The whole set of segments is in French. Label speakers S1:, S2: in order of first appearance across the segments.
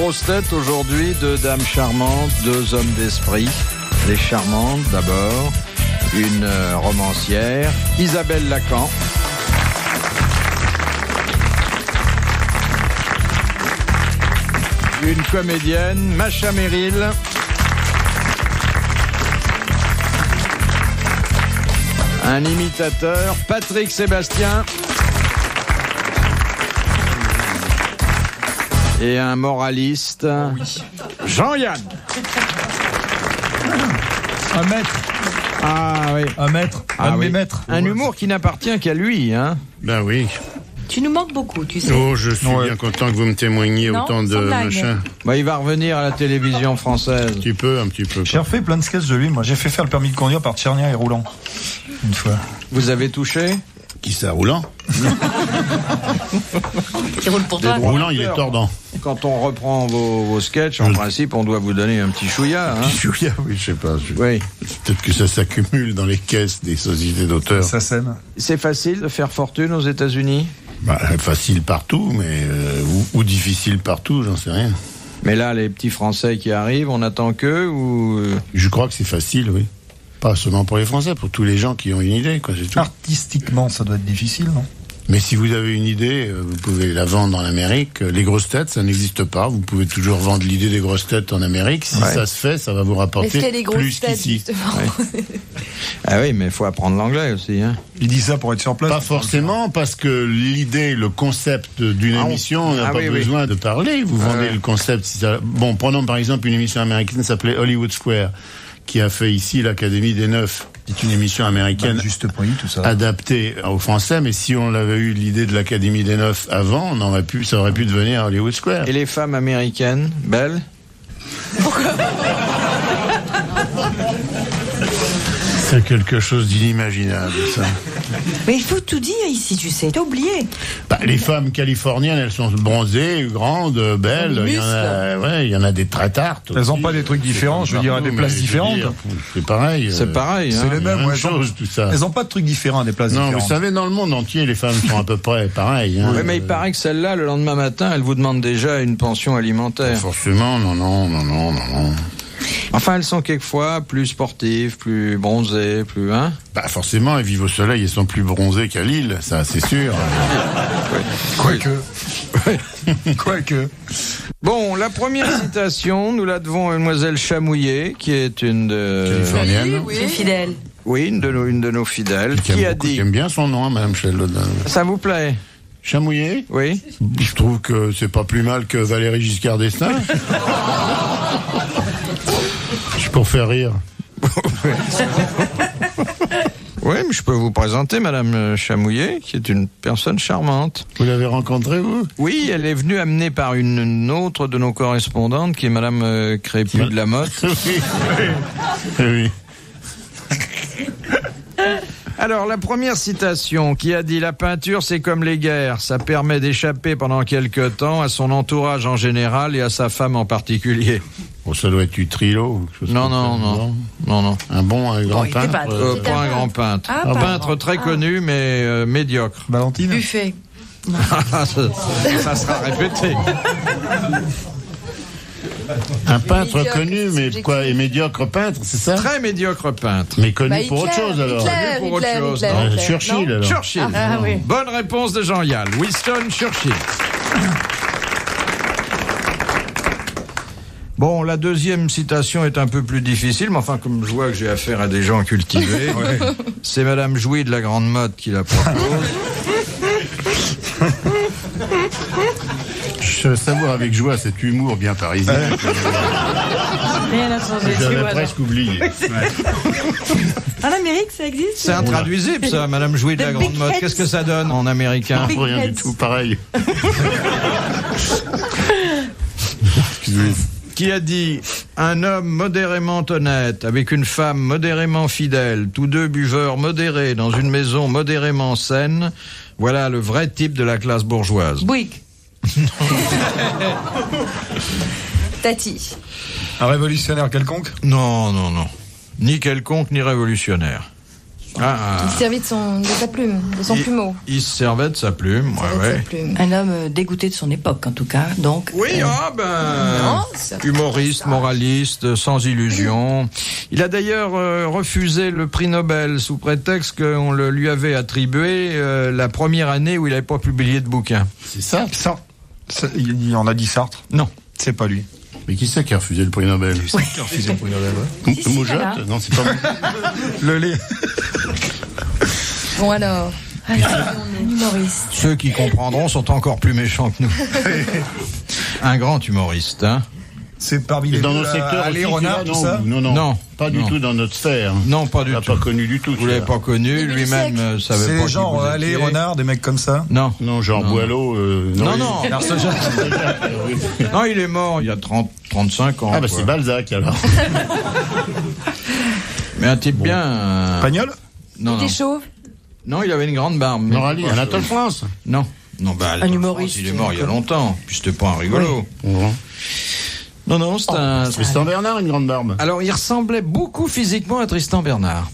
S1: grosses têtes aujourd'hui, deux dames charmantes, deux hommes d'esprit. Les charmantes d'abord, une romancière, Isabelle Lacan. Une comédienne, Macha Merrill. Un imitateur, Patrick Sébastien. Et un moraliste, Jean-Yann.
S2: Un maître.
S1: Ah oui.
S2: Un maître.
S1: Ah,
S2: un de
S1: oui.
S2: mes maîtres.
S1: Un humour qui n'appartient qu'à lui, hein.
S3: Ben oui.
S4: Tu nous manques beaucoup, tu sais.
S3: Oh, je suis bien content que vous me témoigniez
S4: Non,
S3: autant de
S4: sans blague.
S3: machin.
S1: Bah, il va revenir à la télévision française.
S3: Un petit peu.
S2: J'ai refait plein de sketchs de lui. Moi, j'ai fait faire le permis de conduire par Tchernia et Roulant. Une fois.
S1: Vous avez touché?
S3: Qui ça, Roulant?
S4: Qui roule pour toi.
S3: Roulant, il est tordant.
S1: Quand on reprend vos sketchs, en principe, on doit vous donner un petit chouïa, hein.
S3: Chouïa, oui, je sais pas.
S1: Oui.
S3: Peut-être que ça s'accumule dans les caisses des sociétés d'auteurs.
S2: Ça sème.
S1: C'est facile de faire fortune aux États-Unis?
S3: Bah, facile partout, mais ou difficile partout, j'en sais rien.
S1: Mais là, les petits Français qui arrivent, on attend qu'eux ou...
S3: Je crois que c'est facile, oui. Pas seulement pour les Français, pour tous les gens qui ont une idée, quoi, c'est tout.
S2: Artistiquement, ça doit être difficile, non?
S3: Mais si vous avez une idée, vous pouvez la vendre en Amérique. Les grosses têtes, ça n'existe pas. Vous pouvez toujours vendre l'idée des grosses têtes en Amérique. Si ça se fait, ça va vous rapporter
S4: Est-ce qu'il y a des grosses
S3: plus
S4: têtes,
S3: qu'ici.
S4: justement?
S1: Ah oui, mais il faut apprendre l'anglais aussi, hein.
S2: Il dit ça pour être sur place.
S3: Pas forcément, parce que l'idée, le concept d'une émission, on n'a pas besoin de parler. Vous vendez le concept. Si ça... Bon, prenons par exemple une émission américaine qui s'appelait Hollywood Square, qui a fait ici l'Académie des Neufs. C'est une émission américaine
S2: Juste prix, tout ça.
S3: adaptée aux Français, mais si on avait eu l'idée de l'Académie des Neufs avant, ça aurait pu devenir Hollywood Square.
S1: Et les femmes américaines, belles?
S3: C'est quelque chose d'inimaginable, ça.
S4: Mais il faut tout dire ici, tu sais. T'as oublié.
S3: Bah, les femmes californiennes, elles sont bronzées, grandes, belles. Il y en a des très tartes.
S2: Elles n'ont pas des trucs différents, je veux dire, à des places différentes.
S3: C'est pareil.
S1: C'est pareil,
S2: C'est
S1: hein.
S2: les mêmes,
S3: Même chose, tout ça.
S2: Elles n'ont pas de trucs différents à des places
S3: Non,
S2: différentes.
S3: vous savez, dans le monde entier, les femmes sont à peu près pareilles. Hein.
S1: Oui, mais il paraît que celle-là, le lendemain matin, elle vous demande déjà une pension alimentaire.
S3: Forcément, non.
S1: Enfin, elles sont quelquefois plus sportives, plus bronzées, plus... Hein?
S3: Bah, forcément, elles vivent au soleil, elles sont plus bronzées qu'à Lille, ça, c'est sûr.
S2: Quoique.
S1: Bon, la première citation, nous la devons à Mademoiselle Chamouillet, qui est une de...
S3: Californienne.
S4: Oui, fidèle.
S1: Oui, une de nos fidèles, qui a dit...
S3: J'aime bien son nom, hein, Madame Michel Lodin.
S1: Ça vous plaît?
S3: Chamouillet?
S1: Oui.
S3: Je trouve que c'est pas plus mal que Valéry Giscard d'Estaing. C'est pour faire rire.
S1: Oui, mais je peux vous présenter Madame Chamouillet, qui est une personne charmante.
S3: Vous l'avez rencontrée, vous?
S1: Oui, elle est venue amenée par une autre de nos correspondantes, qui est Madame Crépus de la Motte.
S3: Oui.
S1: Alors, la première citation qui a dit « La peinture, c'est comme les guerres. Ça permet d'échapper pendant quelque temps à son entourage en général et à sa femme en particulier.
S3: Bon, ça doit être Utrilo ou quelque » chose
S1: Non.
S3: Un grand
S4: il était
S3: peintre.
S4: pas-
S1: Pas un grand peintre.
S4: Ah,
S1: Un
S4: pas
S1: peintre
S4: grand.
S1: très connu, mais médiocre.
S2: Valentine.
S4: Buffet.
S1: Ça sera répété.
S3: Un peintre
S4: Médiocre,
S3: connu, mais
S4: subjectif.
S3: quoi, et médiocre peintre, c'est ça?
S1: Très médiocre peintre.
S3: Mais connu
S4: Bah,
S3: pour autre chose, alors.
S1: Pour autre chose,
S4: Hitler,
S1: non.
S4: Hitler.
S3: Churchill,
S4: Non.
S3: alors.
S1: Churchill.
S4: Ah, oui.
S1: Bonne réponse de Jean-Yann. Winston Churchill. Bon, la deuxième citation est un peu plus difficile, mais enfin, comme je vois que j'ai affaire à des gens cultivés, c'est Madame Jouy de la Grande Motte qui la propose.
S3: Je savoure avec joie cet humour bien parisien.
S4: Rien n'a changé, tu
S3: J'avais
S4: vois.
S3: presque oublié.
S4: En Amérique, ça existe?
S1: C'est intraduisible, ça, Madame Jouy de la Grande Motte. Qu'est-ce que ça donne en américain?
S3: Rien du tout, pareil. Excusez.
S1: Qui a dit « Un homme modérément honnête, avec une femme modérément fidèle, tous deux buveurs modérés dans une maison modérément saine, voilà le vrai type de la classe bourgeoise. »
S4: Bouygues. Tati.
S2: Un révolutionnaire quelconque.
S1: Non. Ni quelconque, ni révolutionnaire.
S4: Il se servait de sa plume, de son plumeau.
S1: Il se servait de sa plume, ouais.
S4: Un homme dégoûté de son époque, en tout cas. Donc.
S1: Oui, humoriste, moraliste, sans illusion. Il a d'ailleurs refusé le prix Nobel sous prétexte qu'on le lui avait attribué la première année où il n'avait pas publié de bouquin.
S3: C'est ça.
S2: Il en a dit Sartre.
S1: Non.
S2: C'est pas lui.
S3: Mais qui c'est qui a refusé le prix Nobel?
S2: Qui a refusé le prix Nobel,
S3: Moujotte? Non, c'est pas
S2: le lait.
S4: Bon alors, humoriste.
S1: Ceux qui comprendront sont encore plus méchants que nous. Un grand humoriste, hein.
S2: C'est parmi les
S3: dans nos secteurs
S2: Allez, Renard, tout ça?
S3: Non, pas du tout dans notre sphère.
S1: Non, pas du tout.
S3: Pas connu du tout.
S1: Vous l'avez pas connu, lui-même savait pas.
S2: C'est genre Allez, Renard, des mecs comme ça?
S1: Non.
S3: Non, genre Boileau.
S1: Non. Non, il est mort il y a 35 ans.
S3: Ah bah c'est Balzac alors.
S1: Mais un type bien.
S3: Pagnol?
S1: Non.
S4: Il était chauve?
S1: Non, il avait une grande barbe.
S3: Norali, Anatole France?
S1: Non,
S4: un humoriste.
S1: Il est mort il y a longtemps. Puis c'était pas un rigolo.
S3: Oui.
S1: Non, c'est un...
S3: Tristan Bernard, une grande barbe.
S1: Alors, il ressemblait beaucoup physiquement à Tristan Bernard.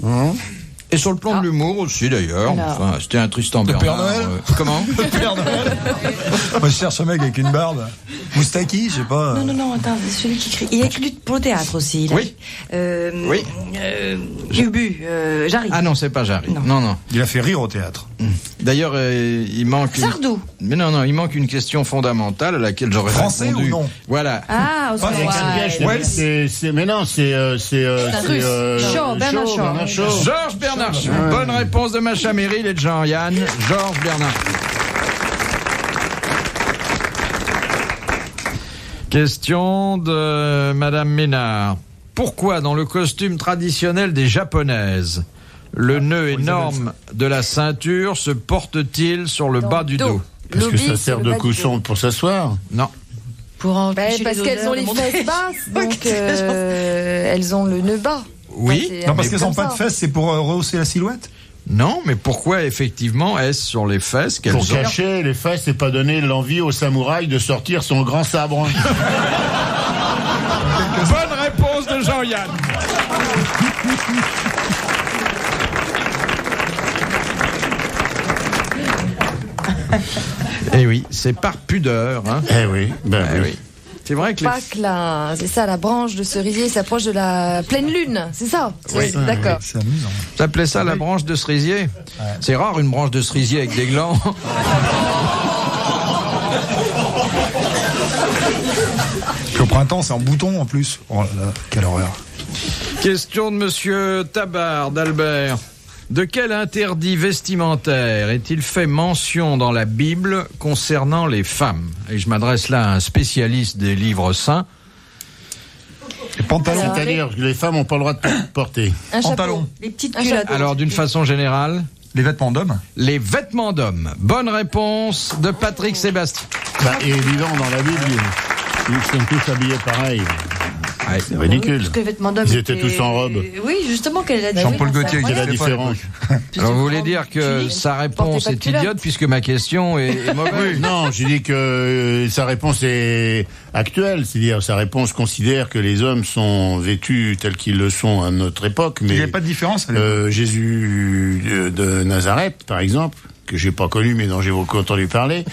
S1: Et sur le plan de l'humour aussi, d'ailleurs. Enfin, c'était un Tristan Bernard.
S2: Père Noël
S1: Comment?
S2: Le Père Noël. Moi, je cherche un mec avec une barbe. Moustaki, je sais pas.
S4: Non, attends, c'est celui qui crie. Il a écrit pour le théâtre aussi.
S1: Oui.
S4: Oui. Ubu, Jarry.
S1: Ah non, c'est pas Jarry. Non.
S2: Il a fait rire au théâtre.
S1: D'ailleurs, il manque...
S4: Sardou.
S1: Mais non, il manque une question fondamentale à laquelle j'aurais
S2: Français
S1: répondu.
S2: ou non?
S1: Voilà.
S4: Ah, Oscar Wilde.
S3: Mais non, c'est
S4: Bernard Shaw.
S1: Georges Bernard Shaw. Bonne réponse de Macha Merrill et de Jean-Yann. Georges Bernard. Question de Madame Ménard. Pourquoi, dans le costume traditionnel des Japonaises, le nœud énorme de la ceinture se porte-t-il sur le bas du dos?
S3: Parce que ça sert de cousson pour s'asseoir?
S1: Non.
S4: Parce qu'elles ont les fesses basses, donc elles ont le nœud bas.
S1: Oui.
S2: Non, parce qu'elles n'ont pas de fesses, c'est pour rehausser la silhouette?
S1: Non, mais pourquoi effectivement est-ce sur les fesses qu'elles ont?
S3: Pour cacher les fesses et pas donner l'envie au samouraï de sortir son grand sabre.
S1: Bonne réponse de Jean-Yann. Eh oui, c'est par pudeur. Hein.
S3: Eh oui, oui.
S1: C'est vrai que
S4: Pâques, là, c'est ça, la branche de cerisier s'approche de la pleine lune, c'est ça?
S1: Oui,
S4: d'accord.
S2: C'est amusant.
S1: T'appelais ça la branche de cerisier? Ouais. C'est rare une branche de cerisier avec des glands.
S2: Au printemps, c'est en bouton en plus. Oh là là, quelle horreur.
S1: Question de monsieur Tabard d'Albert. De quel interdit vestimentaire est-il fait mention dans la Bible concernant les femmes? Et je m'adresse là à un spécialiste des livres saints.
S2: Les pantalons.
S3: C'est-à-dire que les femmes n'ont pas le droit de porter.
S4: Un
S2: pantalon.
S4: Chapeau. Les petites culottes.
S1: Alors, d'une façon générale?
S2: Les vêtements d'hommes.
S1: Les vêtements d'hommes. Bonne réponse de Patrick Sébastien.
S3: Et évident, dans la Bible, ils sont tous habillés pareil.
S1: Ouais,
S3: c'est ridicule.
S4: Parce que les vêtements d'hommes
S3: Ils étaient tous en robe.
S4: Oui, justement, quelle est la
S2: Jean-Paul Gaultier,
S3: quelle est la différence?
S1: Alors vous voulez dire que sa réponse est idiote puisque ma question est mauvaise?
S3: Non, j'ai dit que sa réponse est actuelle, c'est-à-dire sa réponse considère que les hommes sont vêtus tels qu'ils le sont à notre époque. Mais
S2: il n'y a pas de différence.
S3: Jésus de Nazareth, par exemple, que j'ai pas connu mais dont j'ai beaucoup entendu parler,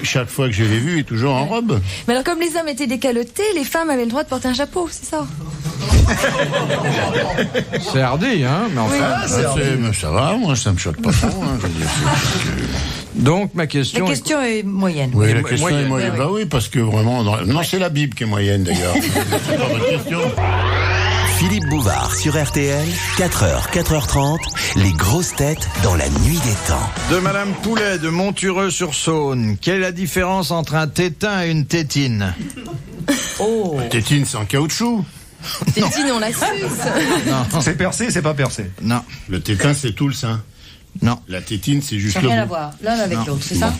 S3: chaque fois que je l'ai vu, il est toujours en robe.
S4: Mais alors comme les hommes étaient décalotés, les femmes avaient le droit de porter un chapeau, c'est ça?
S1: C'est hardi, hein, mais enfin...
S3: Mais ça va, moi ça me choque pas trop. Hein, je veux dire,
S1: donc ma question...
S4: La question est moyenne.
S3: Oui, la question est moyenne.
S4: Oui.
S3: Bah oui, parce que vraiment... Non, c'est la Bible qui est moyenne d'ailleurs. C'est pas votre question.
S5: Philippe Bouvard sur RTL, 4h, 4h30, les grosses têtes dans la nuit des temps.
S1: De Madame Poulet de Montureux-sur-Saône. Quelle est la différence entre un tétin et une tétine?
S4: Oh.
S3: Tétine, c'est en caoutchouc.
S4: Tétine, on la suce.
S1: Non.
S2: C'est percé, c'est pas percé.
S1: Non.
S3: Le tétin, c'est tout le sein.
S1: Non.
S3: La tétine, c'est juste
S4: Ça
S3: le
S4: n'a rien à
S3: bout.
S4: voir, l'un avec l'autre, c'est ça?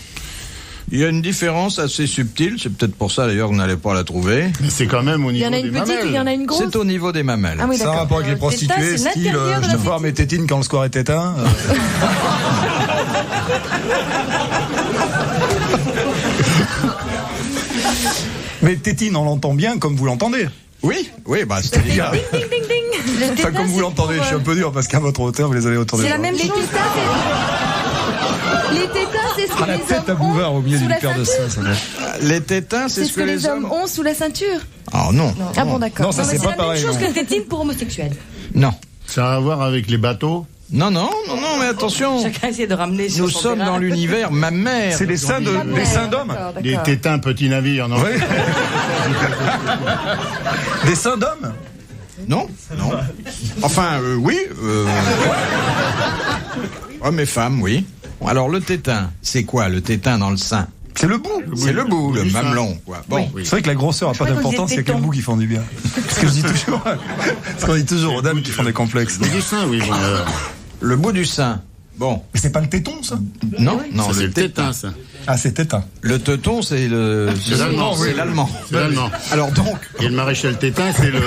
S1: Il y a une différence assez subtile, c'est peut-être pour ça d'ailleurs que vous n'allez pas la trouver.
S3: Mais c'est quand même au
S4: Il y
S3: niveau
S4: en a
S3: des
S4: une petite
S3: mamelles.
S4: ou il y en a une grosse?
S1: C'est au niveau des mamelles.
S4: Ah oui,
S2: Ça a un rapport avec les prostituées, style je te foire mes tétines quand le square est éteint. Mais tétine, on l'entend bien comme vous l'entendez.
S1: Oui, bah c'est-à-dire...
S4: Ding, ding, ding.
S2: Enfin, comme vous l'entendez, je suis un peu dur parce qu'à votre hauteur, vous les avez autour des
S4: C'est la
S2: bras.
S4: même chose. Les tétins, c'est ce que
S2: La
S4: les
S2: tête à
S4: hommes ont
S2: Bouvard au milieu
S4: sous
S2: d'une
S4: la
S2: paire de
S4: ceinture.
S2: seins, ça va.
S1: Les tétins, c'est ce que les hommes
S4: ont sous la ceinture.
S1: Ah non.
S4: Ah bon, d'accord.
S2: Non, ça c'est pas pareil.
S6: C'est la même chose
S2: non.
S6: que tétine pour homosexuels.
S1: Non.
S3: Ça a à voir avec les bateaux?
S1: Non, mais attention.
S6: Chacun essaie de ramener sur
S1: Nous
S6: son
S1: sommes
S6: terrain.
S1: dans l'univers mammaire.
S2: C'est les seins d'hommes.
S4: D'accord.
S3: Des tétins petits navires, non?
S2: Ouais. Des seins d'hommes.
S1: Non. Enfin, oui. Hommes et femmes, oui. Alors, le tétin, c'est quoi, le tétin dans le sein?
S2: C'est le bout.
S1: C'est le bout, le mamelon, quoi. Bon.
S2: C'est vrai que la grosseur n'a pas
S6: crois que vous
S2: d'importance, il
S6: êtes
S2: y a que le
S6: téton.
S2: bout qui font du bien. C'est ce que je dis toujours. C'est ce qu'on dit toujours aux dames qui font des complexes.
S3: Du sein, oui. Bon,
S1: Le bout du sein. Bon.
S2: Mais c'est pas le téton, ça?
S1: Non,
S3: ça, c'est le tétin, ça.
S2: Ah, c'est tétin.
S1: Le teuton, c'est
S3: l'allemand,
S1: c'est
S3: oui.
S1: l'allemand.
S3: C'est l'allemand.
S1: Alors donc,
S3: Et le maréchal Tétin, c'est le...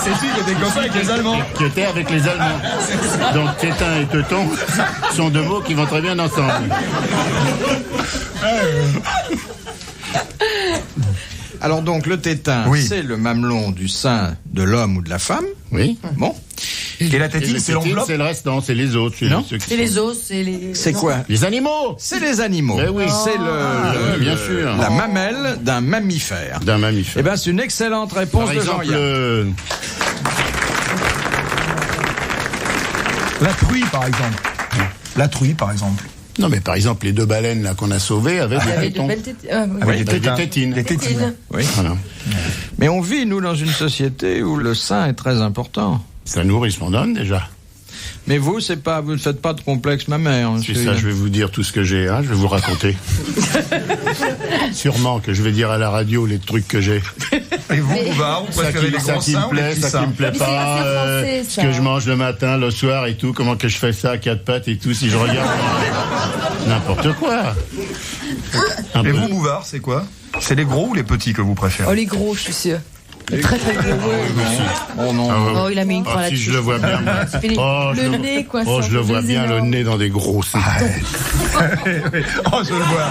S2: C'est celui qui a des copains avec les Allemands.
S3: qui était avec les Allemands. Donc Tétin et Teuton sont deux mots qui vont très bien ensemble.
S1: alors donc le tétin,
S2: Oui.
S1: c'est le mamelon du sein de l'homme ou de la femme.
S3: Oui.
S1: Bon.
S2: Et la
S3: Et
S2: tétine,
S3: le
S2: c'est
S3: tétine,
S2: l'enveloppe.
S3: c'est le reste, non, c'est les autres.
S1: Non.
S3: ceux qui
S6: C'est les
S3: sont-
S6: os, c'est les...
S1: C'est quoi?
S3: Les animaux.
S1: C'est les animaux.
S3: Eh oui.
S1: C'est
S3: oui, bien sûr.
S1: la mamelle d'un mammifère.
S3: D'un mammifère.
S1: Eh ben, c'est une excellente réponse
S3: Par
S1: de
S3: exemple,
S1: Jean-Yann.
S2: La truie, par exemple. La truie, par exemple.
S3: non, mais par exemple, les deux baleines là qu'on a sauvées avec des
S4: Avec de
S3: tétons.
S4: belles tétines.
S2: Avec
S4: Oui.
S2: des
S3: avec des
S2: tétins.
S3: tétines.
S2: Des tétines.
S1: Oui.
S3: Voilà.
S1: Mais on vit, nous, dans une société où le sein est très important.
S3: Ça nourrit ce qu'on donne déjà.
S1: Mais vous, vous ne faites pas de complexe mammaire.
S3: C'est ça, je vais vous dire tout ce que j'ai, hein, je vais vous raconter. Sûrement que je vais dire à la radio les trucs que j'ai.
S2: Et vous, Bouvard, vous préférez les
S3: Ça
S2: gros
S3: qui
S2: seins
S3: me
S2: ou les
S3: plaît,
S2: petits
S3: ça qui
S2: seins?
S3: me plaît
S4: Mais c'est
S3: pas,
S4: assez français,
S3: ce
S4: ça.
S3: que je mange le matin, le soir et tout, comment que je fais ça à quatre pattes et tout, si je regarde n'importe quoi. Un
S2: Et
S3: peu.
S2: vous, Bouvard, c'est quoi? C'est les gros ou les petits que vous préférez?
S4: Oh, les gros, je suis sûre. Les très très gros.
S1: Oh non.
S3: Ah ouais.
S6: Oh, il a mis une croix
S3: Ah, si
S6: là-dessus.
S3: je le vois bien.
S6: C'est fini.
S3: Oh, je
S4: Le
S3: le-
S4: nez, quoi,
S3: oh,
S4: ça,
S3: je le vois
S4: des
S3: bien, le
S4: énormes.
S3: nez dans des gros seins.
S2: Oh, je le vois.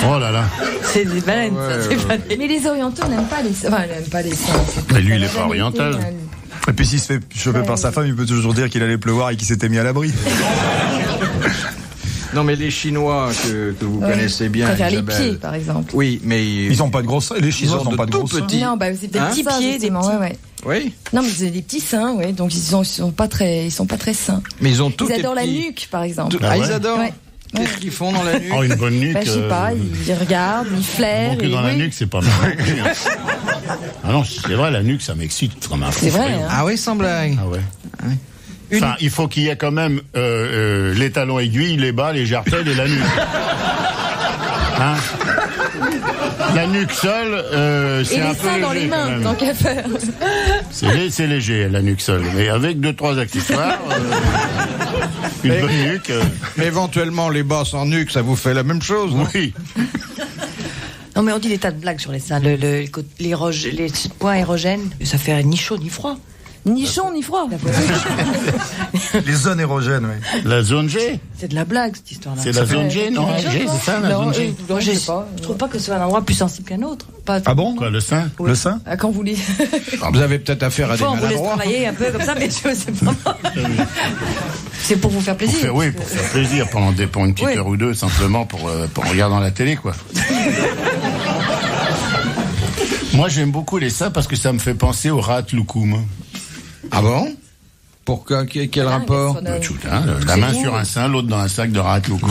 S3: Oh là là.
S6: C'est des baleines, ça, c'est pas des...
S4: Mais les orientaux n'aiment pas les seins. Enfin, ils n'aiment pas les seins.
S3: Mais lui, il est pas oriental.
S2: Et puis s'il se fait choper par sa femme, il peut toujours dire qu'il allait pleuvoir et qu'il s'était mis à l'abri.
S1: Non, mais les Chinois que vous connaissez bien,
S4: Préfère les
S1: Isabelle.
S4: pieds, par exemple.
S1: Oui, mais
S2: Ils ont pas de gros seins. Les
S1: ils
S2: Chinois
S1: ont
S2: n'ont
S1: de
S2: pas de
S1: tout
S2: gros seins.
S1: petits.
S4: Non, bah, c'est peut-être
S1: Hein
S4: ça,
S6: Petits pieds,
S4: justement,
S6: des petits.
S4: ouais.
S1: Oui,
S4: Non, mais c'est des petits seins, ouais. Donc ils sont pas très sains.
S1: mais ils ont tous
S4: Ils adorent la
S1: petits.
S4: nuque, par exemple.
S1: Ah,
S3: Ah
S1: ils
S3: ouais
S1: adorent.
S4: Ouais.
S1: Qu'est-ce qu'ils font dans la nuque?
S3: Oh, une bonne nuque.
S4: Bah, je sais pas, ils regardent, ils flairent.
S3: Bon, que
S4: et
S3: dans la
S4: oui.
S3: nuque, c'est pas mal. Ah non, c'est vrai, la nuque, ça m'excite comme un fou
S4: C'est vrai,
S3: furieux.
S4: hein.
S1: Ah oui, sans blague.
S3: Ah ouais. Enfin, il faut qu'il y ait quand même les talons aiguilles, les bas, les jartelles et la nuque. Hein? La nuque seule,
S4: Et
S3: c'est un
S4: les
S3: peu
S4: seins dans
S3: léger
S4: les
S3: quand
S4: mains,
S3: même.
S4: tant qu'à faire.
S3: C'est léger, la nuque seule. Mais avec 2-3 accessoires, une bonne nuque,
S1: Mais éventuellement, les bas sans nuque, ça vous fait la même chose, non?
S3: oui.
S6: Non, mais on dit des tas de blagues sur les seins. Les points érogènes, ça fait ni chaud ni froid.
S4: Ni chaud, ni froid.
S2: Les zones érogènes, oui.
S3: La zone G,
S6: C'est de la blague, cette histoire-là.
S3: c'est la zone G, non? G, c'est ça, la
S4: Non,
S3: zone G.
S6: Moi,
S4: je sais pas.
S6: je trouve pas que ce soit un endroit plus sensible qu'un autre. Pas...
S2: Ah bon?
S3: Quoi, le sein?
S2: Le sein?
S4: Ah, quand vous voulez.
S1: Vous avez peut-être affaire à des
S6: Fois, on vous laisse
S1: maladroits.
S6: travailler un peu comme ça, mais je sais pas. C'est pour vous faire
S3: Pour
S6: plaisir.
S3: faire, oui, pour faire plaisir pour une petite
S6: Oui.
S3: heure ou deux, simplement pour regarder la télé, quoi. Moi, j'aime beaucoup les seins parce que ça me fait penser au rat loukoum.
S1: Ah bon? Pourquoi? Quel rapport?
S3: La main sur un sein, l'autre dans un sac de rat loukoum.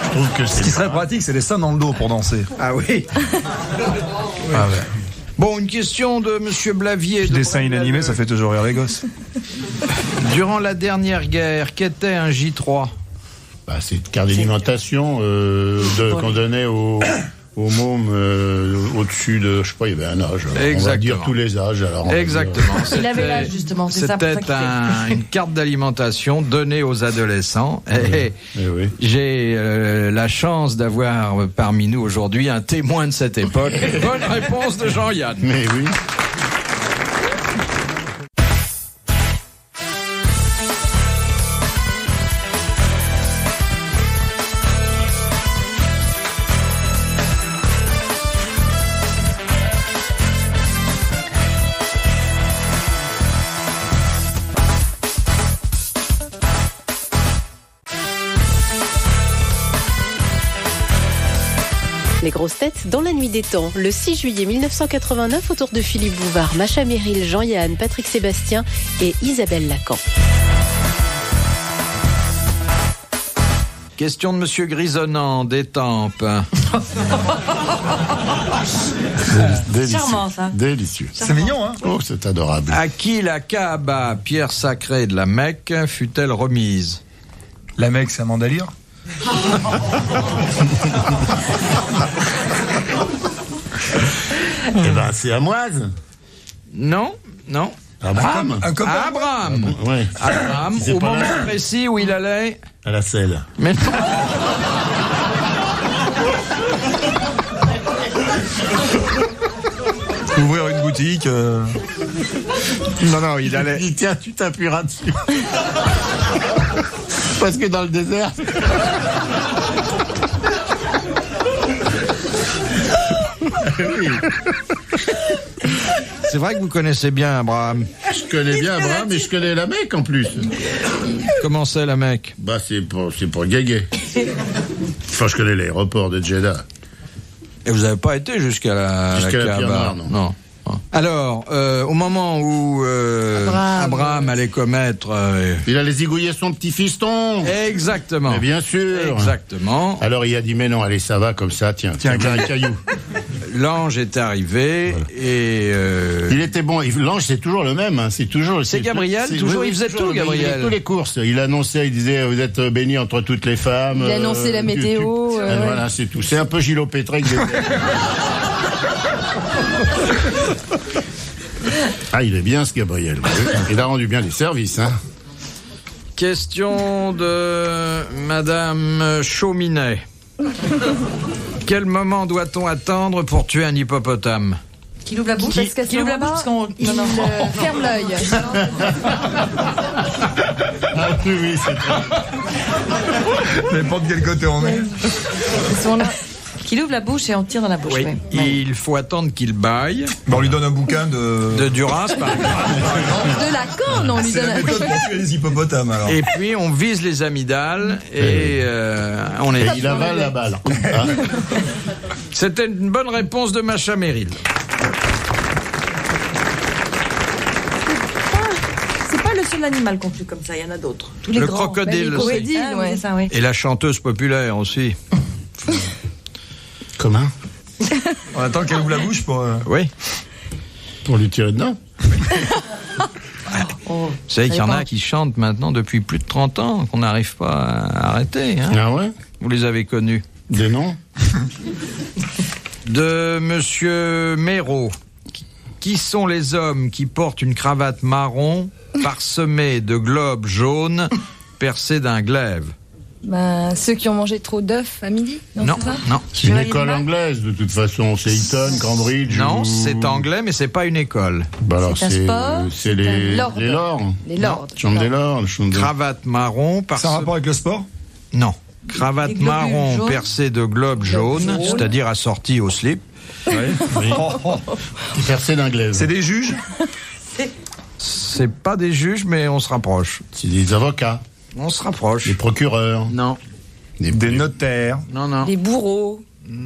S3: Je trouve que
S2: Ce qui
S3: c'est...
S2: serait pratique, c'est les seins dans le dos pour danser.
S1: Ah oui.
S2: Ah ouais.
S1: Bon, une question de Monsieur Blavier.
S2: Puis
S1: de
S2: des seins
S1: Braine-l'Alleud.
S2: inanimés, ça fait toujours rire les gosses.
S1: Durant la dernière guerre, qu'était un J3?
S3: Bah, c'est une carte d'alimentation qu'on donnait aux mômes au-dessus de... Je sais pas, il y avait un âge. On va
S1: Exactement.
S3: dire tous les âges. Alors on va
S1: Exactement.
S6: Il avait l'âge, justement, c'est ça, pour ça
S1: C'était
S6: qu'il fait.
S1: une carte d'alimentation donnée aux adolescents. Et
S3: Eh oui.
S1: j'ai la chance d'avoir parmi nous aujourd'hui un témoin de cette époque. Bonne réponse de Jean-Yann.
S3: Mais oui.
S7: grosses têtes dans la nuit des temps. Le 6 juillet 1989, autour de Philippe Bouvard, Macha Merrill, Jean-Yann, Patrick Sébastien et Isabelle Lacan.
S1: Question de Monsieur Grisonnant, d'Étampes.
S3: Délicieux.
S6: Charmant, ça.
S3: Délicieux.
S2: C'est mignon, hein?
S3: Oh, c'est adorable.
S1: À qui la Kaaba, pierre sacrée de la Mecque, fut-elle remise?
S2: La Mecque, c'est Amanda Lear.
S3: Eh ben, c'est Amoise.
S1: Non.
S3: Abraham.
S2: Un copain.
S1: Abraham.
S3: Ouais.
S1: Abraham,
S3: C'est
S1: au
S3: pas
S1: moment
S3: là.
S1: précis où il allait.
S3: À la selle.
S1: Mais
S2: Ouvrir une boutique.
S1: non, il allait.
S3: Il dit, tiens, tu t'appuieras dessus. Parce que dans le désert. Oui.
S1: C'est vrai que vous connaissez bien Abraham.
S3: Je connais bien Abraham, mais je connais la Mecque en plus.
S1: Comment c'est la Mecque?
S3: Bah, c'est pour Guégué. Enfin, je connais l'aéroport de Jeddah.
S1: Et vous n'avez pas été jusqu'à la
S3: Jusqu'à la Pierre
S1: Kaaba?
S3: Noire, non.
S1: Alors, au moment où Abraham allait commettre...
S3: Il allait zigouiller son petit fiston.
S1: Exactement.
S3: Mais bien sûr.
S1: Exactement.
S3: Alors il a dit, mais non, allez, ça va comme ça, tiens, un caillou.
S1: L'ange est arrivé et...
S3: Il était bon. L'ange, c'est toujours le même. Hein. C'est
S1: Gabriel, toujours, il faisait tout, Gabriel.
S3: Il faisait toutes les courses. Il annonçait, il disait, vous êtes bénis entre toutes les femmes.
S4: Il annonçait la météo.
S3: Voilà, c'est tout. C'est un peu Gilot Pétrec. Ah, il est bien, ce Gabriel. Il a rendu bien les services, hein.
S1: Question de Madame Chauminet. Quel moment doit-on attendre pour tuer un hippopotame?
S6: Qu'il ouvre la bouche.
S4: Parce qu'à ce
S6: Qu'il ouvre la bouche
S4: moment-là,
S6: parce qu'on...
S4: il ferme l'œil.
S3: Ah oui, c'est vrai.
S2: Mais pas de quel côté on est.
S6: Qu'il ouvre la bouche et on tire dans la bouche.
S1: Oui,
S6: ouais.
S1: il faut attendre qu'il baille.
S2: Bon, on lui donne un bouquin de
S1: Duras, par exemple.
S4: De Lacan, non, on lui
S2: C'est
S4: donne
S2: la méthode pour tuer les hippopotames, alors.
S1: Et puis, on vise les amygdales et on est...
S3: Et il avale la balle. Ah.
S1: C'était une bonne réponse de Macha Merrill.
S6: C'est pas le seul animal qu'on tue comme ça, il y en a d'autres. Tous les
S1: Le
S6: grands.
S1: crocodile,
S4: les
S1: aussi.
S4: crocodiles,
S6: Ah, oui,
S4: ouais.
S6: c'est ça, oui.
S1: Et la chanteuse populaire aussi.
S3: Comment?
S2: On attend qu'elle ouvre la bouche pour...
S1: Oui.
S3: Pour lui tirer dedans.
S1: Vous savez qu'il y en a qui chantent maintenant depuis plus de 30 ans, qu'on n'arrive pas à arrêter. Hein.
S3: Ah ouais?
S1: Vous les avez connus.
S3: Des noms?
S1: De Monsieur Méraud. Qui sont les hommes qui portent une cravate marron parsemée de globes jaunes percés d'un glaive?
S4: Bah, ceux qui ont mangé trop d'œufs à midi.
S1: Non,
S4: c'est ça
S1: non.
S3: C'est une école anglaise, de toute façon. C'est Eton, Cambridge.
S1: Non,
S3: ou...
S1: c'est anglais, mais c'est pas une école.
S3: Bah alors,
S6: C'est un sport.
S3: c'est les
S4: Lords.
S3: lords.
S4: Les lords.
S3: Chambre des lords.
S1: Cravate marron
S2: C'est un
S1: parsemée...
S2: rapport avec le sport?
S1: Non. Cravate
S6: Des globules
S1: marron
S6: jaunes.
S1: percée de globes jaunes, c'est-à-dire assortie au slip.
S3: Oui. Percé d'un glaive.
S2: C'est des juges?
S1: C'est pas des juges, mais on se rapproche.
S3: C'est des avocats,
S1: On se rapproche.
S3: des procureurs,
S1: Non,
S2: Des notaires.
S1: non.
S4: Les bourreaux.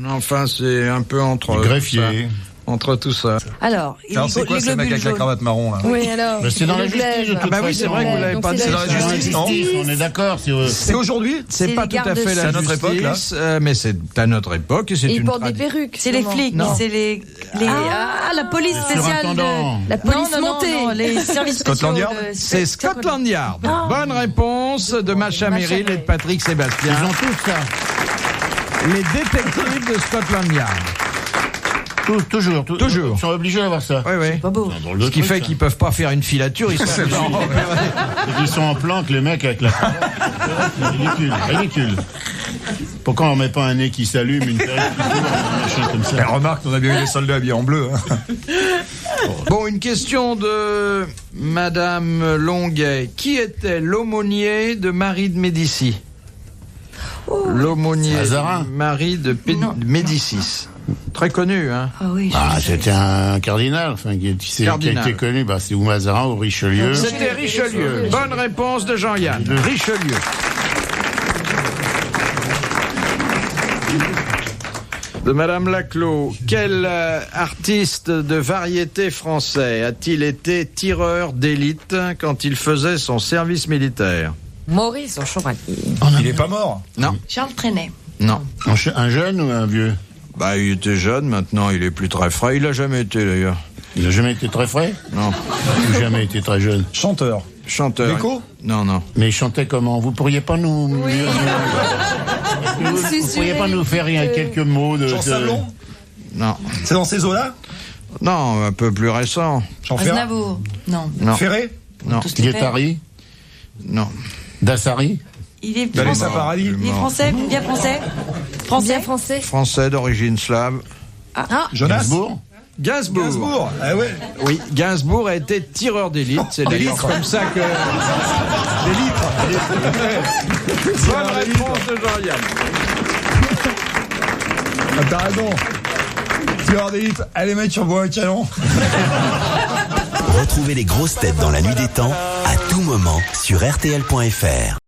S1: Enfin, c'est un peu entre...
S3: des greffiers.
S1: Entre tout ça.
S6: Alors,
S2: Alors, c'est quoi ce mec avec la cravate marron, là?
S4: Oui, alors.
S3: Mais c'est dans la
S4: le
S3: justice,
S4: glaive.
S3: de toute
S1: Ah bah oui, c'est
S3: façon.
S1: vrai que vous l'avez
S4: Donc
S1: pas dit.
S2: C'est dans la justice, non?
S3: On est d'accord.
S2: C'est aujourd'hui?
S1: C'est pas
S6: les
S1: tout à
S6: gardes
S1: fait
S6: de-
S1: la
S2: C'est à notre
S1: justice,
S2: époque, là.
S1: mais c'est à notre époque et c'est
S4: Et ils
S1: une
S4: portent des
S1: tradition.
S4: perruques.
S6: c'est les
S4: sûrement.
S6: flics,
S1: Non.
S6: c'est les la police spéciale
S3: surintendants.
S6: de...
S4: La police
S6: non,
S4: montée.
S6: non, les services spéciaux
S2: Scotland Yard.
S6: de-
S1: C'est Scotland Yard. Bonne réponse de Macha Merrill et de Patrick Sébastien.
S3: Ils ont tout ça.
S1: Les détectives de Scotland Yard.
S3: Toujours.
S1: Toujours.
S3: Ils sont obligés d'avoir ça.
S1: Oui, oui.
S6: Pas beau.
S3: Un drôle de
S1: Ce qui
S3: truc,
S1: fait
S3: ça.
S1: qu'ils peuvent pas faire une filature, ils sont obligés.
S3: Ils sont en planque, les mecs, avec la C'est ridicule. Pourquoi on met pas un nez qui s'allume, une perruque qui tourne, un machin comme ça?
S2: Remarque, on a bien eu les soldats habillés en bleu. Hein.
S1: Bon, une question de Madame Longuet. Qui était l'aumônier de Marie de Médicis? L'aumônier
S3: Mazarin.
S1: Marie de Médicis. Très connu, hein?
S6: Ah oui.
S3: Ah, c'était un cardinal, enfin, qui a
S1: Cardinal.
S3: été connu, bah, c'est ou Mazarin ou Richelieu.
S1: C'était Richelieu. Bonne réponse de Jean-Yann. Richelieu. De Madame Laclos. Quel artiste de variété français a-t-il été tireur d'élite quand il faisait son service militaire?
S4: Maurice au Chevalier.
S2: Il est pas mort.
S1: Non.
S6: Charles Trenet.
S1: Non.
S3: Un jeune ou un vieux?
S1: Bah, il était jeune, maintenant il est plus très frais. Il a jamais été d'ailleurs.
S3: Il a jamais été très frais?
S1: Non.
S3: Il a jamais été très jeune.
S2: Chanteur.
S1: Chanteur.
S2: Déco?
S1: Non, non.
S3: Mais il chantait comment? Vous pourriez pas nous... vous pourriez pas nous faire quelques mots de...
S2: Jean Sablon?
S1: Non.
S2: C'est dans ces eaux-là?
S1: Non, un peu plus récent.
S2: Jean Ferrat?
S6: Aznavour. Non.
S1: Non.
S2: Ferré?
S1: Non.
S3: Guettari?
S1: Non.
S3: Dassari?
S6: Il est
S2: Vanessa Paradis?
S6: Il est français, bien français.
S4: Bien français.
S1: Français d'origine slave.
S2: Jonas?
S3: Gainsbourg?
S1: Gainsbourg.
S2: Ah ouais.
S1: Oui, Gainsbourg a été tireur d'élite. C'est d'ailleurs comme ça que... Bonne réponse de Jean-Yann.
S2: Ah, t'as raison. Tireur d'élite, allez mettre sur bois un canon.
S5: Retrouvez les grosses têtes dans la nuit des temps à tout moment sur RTL.fr.